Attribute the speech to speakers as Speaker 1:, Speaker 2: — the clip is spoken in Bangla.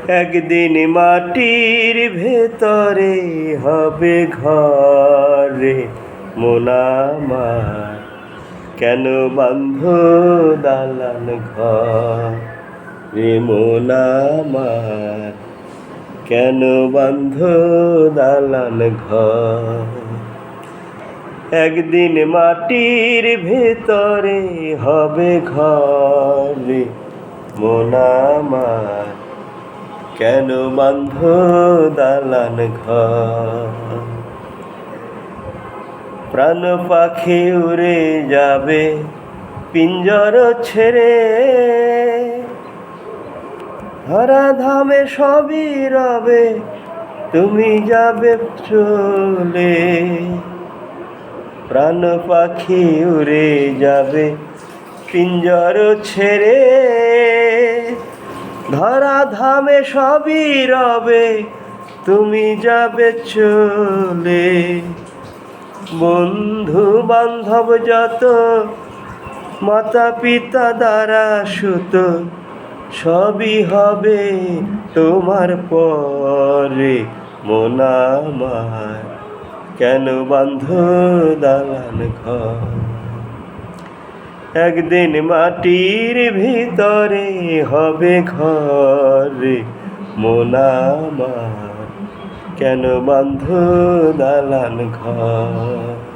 Speaker 1: একদিন মাটির ভেতরে হবে ঘরে মন আমার, কেন বাঁধ দালান ঘর রে মন আমার, কেন বাঁধ দালান ঘর। একদিন মাটির ভেতরে হবে ঘরে মন আমার, কেন বাঁধ দালান ঘর। প্রাণ পাখি উড়ে যাবে পিঞ্জর ছেড়ে, ধরা ধামে সবই রবে, তুমি যাবে চলে। প্রাণ পাখি উড়ে যাবে পিঞ্জর ছেড়ে, ধরা ধামে সবই রবে, তুমি যাবে চলে। বন্ধু বান্ধব যত, মাতা পিতা দ্বারা সুত, সবই হবে তোমার পরে মন আমার, কেন বাঁধ দালান ঘর। একদিন মাটির ভিতরে হবে ঘরে মন আমার, কেন বাঁধ দালান ঘর।